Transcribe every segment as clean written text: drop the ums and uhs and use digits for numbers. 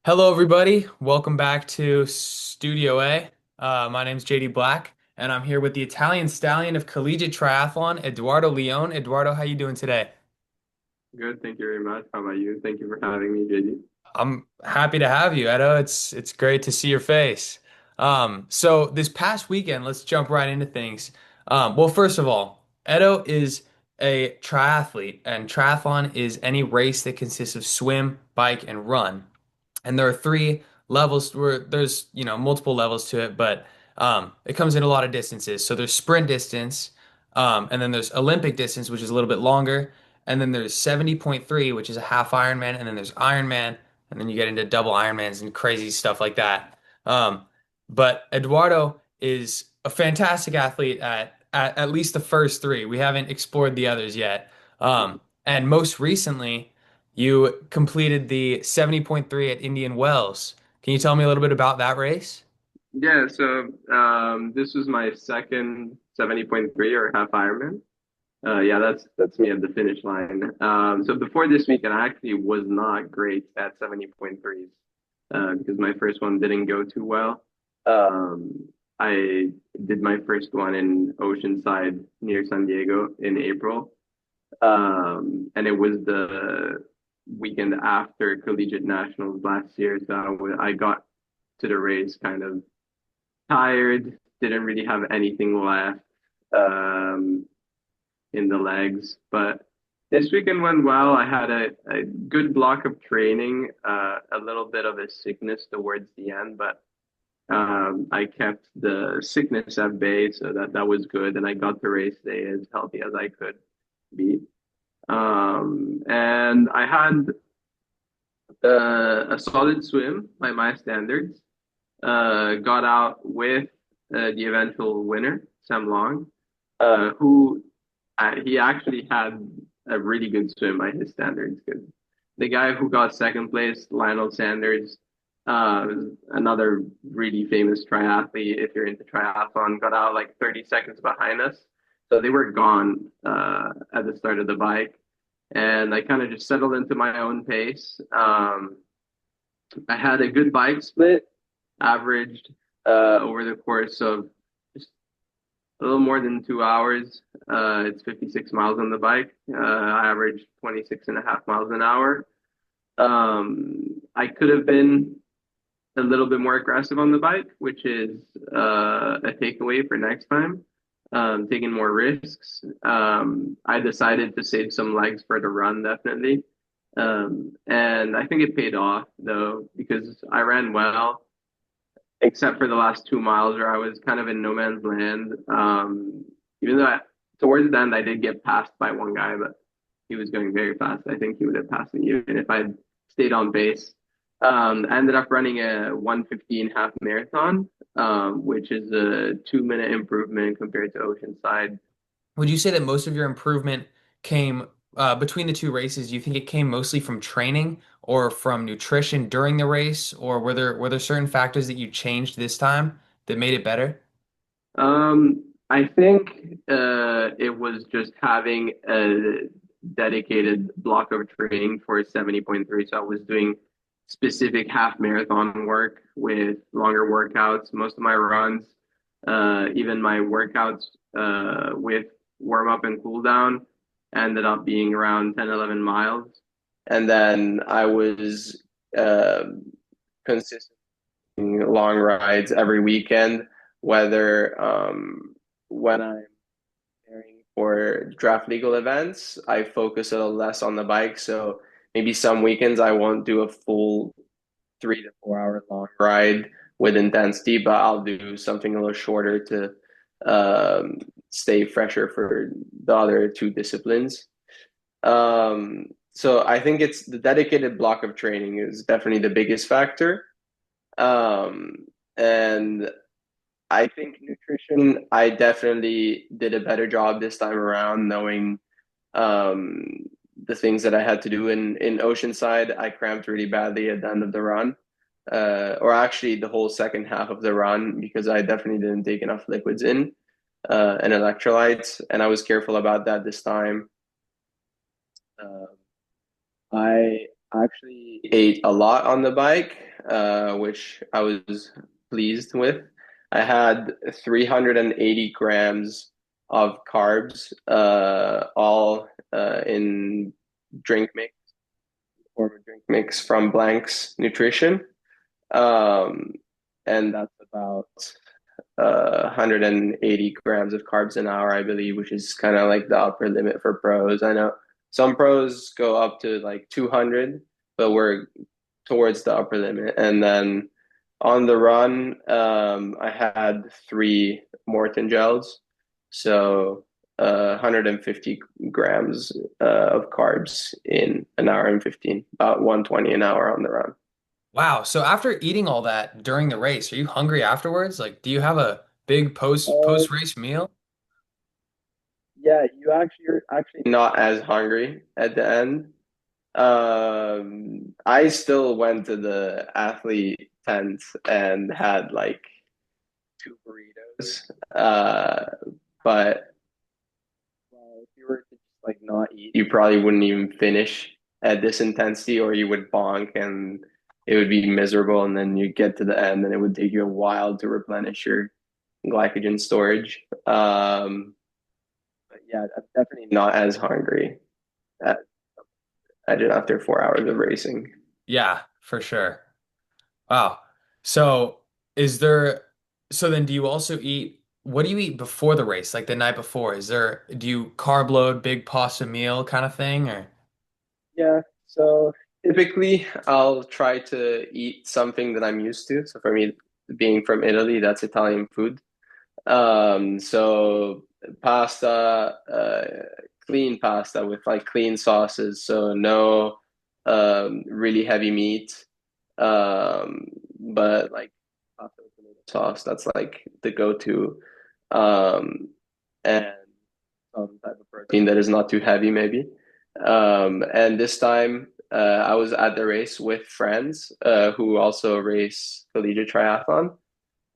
Hello, everybody. Welcome back to Studio A. My name's JD Black, and I'm here with the Italian stallion of collegiate triathlon, Edoardo Leone. Eduardo, how you doing today? Good, thank you very much. How about you? Thank you for having me, JD. I'm happy to have you, Edo. It's great to see your face. So this past weekend, let's jump right into things. Well, first of all, Edo is a triathlete, and triathlon is any race that consists of swim, bike, and run. And there are three levels where there's multiple levels to it, but it comes in a lot of distances. So there's sprint distance, and then there's Olympic distance, which is a little bit longer, and then there's 70.3, which is a half Ironman, and then there's Ironman, and then you get into double Ironmans and crazy stuff like that. But Eduardo is a fantastic athlete at least the first three. We haven't explored the others yet. And most recently, you completed the 70.3 at Indian Wells. Can you tell me a little bit about that race? This was my second 70.3 or half Ironman. Yeah, that's me at the finish line. So before this weekend, I actually was not great at 70.3s because my first one didn't go too well. I did my first one in Oceanside near San Diego in April. And it was the weekend after Collegiate Nationals last year. So I got to the race kind of tired, didn't really have anything left um, in the legs. But this weekend went well. I had a good block of training, a little bit of a sickness towards the end, but I kept the sickness at bay, so that was good. And I got the race day as healthy as I could be. And I had a solid swim by my standards. Got out with the eventual winner, Sam Long, who he actually had a really good swim by his standards. Because the guy who got second place, Lionel Sanders, another really famous triathlete, if you're into triathlon, got out like 30 seconds behind us. So they were gone at the start of the bike. And I kind of just settled into my own pace. I had a good bike split, averaged over the course of just a little more than 2 hours. It's 56 miles on the bike. I averaged 26 and a half miles an hour. I could have been a little bit more aggressive on the bike, which is a takeaway for next time, taking more risks. I decided to save some legs for the run, definitely. And I think it paid off though, because I ran well, except for the last 2 miles where I was kind of in no man's land. Even though towards the end I did get passed by one guy, but he was going very fast. I think he would have passed me even if I had stayed on base. I ended up running a 1:15 half marathon, which is a 2 minute improvement compared to Oceanside. Would you say that most of your improvement came between the two races? Do you think it came mostly from training or from nutrition during the race, or were there certain factors that you changed this time that made it better? I think it was just having a dedicated block of training for 70.3. So I was doing specific half marathon work with longer workouts. Most of my runs, even my workouts with warm up and cool down, ended up being around 10, 11 miles. And then I was consistent long rides every weekend, whether when I'm preparing for draft legal events, I focus a little less on the bike. So maybe some weekends I won't do a full 3 to 4 hour long ride with intensity, but I'll do something a little shorter to um, stay fresher for the other two disciplines. So I think it's the dedicated block of training is definitely the biggest factor. Um, and I think nutrition, I definitely did a better job this time around knowing um, the things that I had to do in Oceanside. I cramped really badly at the end of the run, or actually the whole second half of the run because I definitely didn't take enough liquids in and electrolytes, and I was careful about that this time. Uh, I actually ate a lot on the bike. which I was pleased with. I had 380 grams of carbs, all in drink mix, form of drink mix from Blank's Nutrition. Um, and that's about 180 grams of carbs an hour, I believe, which is kind of like the upper limit for pros. I know some pros go up to like 200, but we're towards the upper limit. And then on the run, I had three Morton gels, so 150 grams of carbs in an hour and 15, about 120 an hour on the run. Wow. So after eating all that during the race, are you hungry afterwards? Like, do you have a big post race meal? Yeah, you're actually not as hungry at the end. I still went to the athlete tent and had like two burritos. But if you were to just like not eat, you probably wouldn't even finish at this intensity, or you would bonk and it would be miserable. And then you get to the end, and it would take you a while to replenish your glycogen storage. But yeah, I'm definitely not as hungry at, I did after 4 hours of racing. Yeah, for sure. Wow. So is there, so then do you also eat, what do you eat before the race, like the night before? Do you carb load, big pasta meal kind of thing, or? Yeah, so typically I'll try to eat something that I'm used to. So for me, being from Italy, that's Italian food. So pasta, clean pasta with like clean sauces, so no really heavy meat. But like pasta with tomato sauce, that's like the go-to. And some type of protein that is not too heavy, maybe. And this time, I was at the race with friends who also race collegiate triathlon,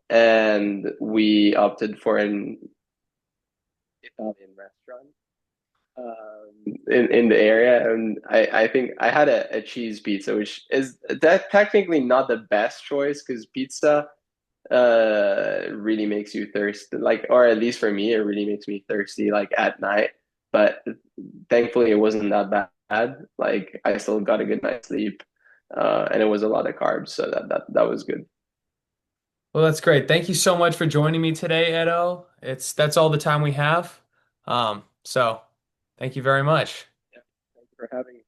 and we opted for an Italian restaurant in the area, and I think I had a cheese pizza, which is that technically not the best choice because pizza really makes you thirsty, like, or at least for me, it really makes me thirsty like at night. But thankfully, it wasn't that bad. Like I still got a good night's sleep, and it was a lot of carbs, so that was good. Well, that's great. Thank you so much for joining me today, Edo. That's all the time we have. So thank you very much. Yeah, thank you for having me.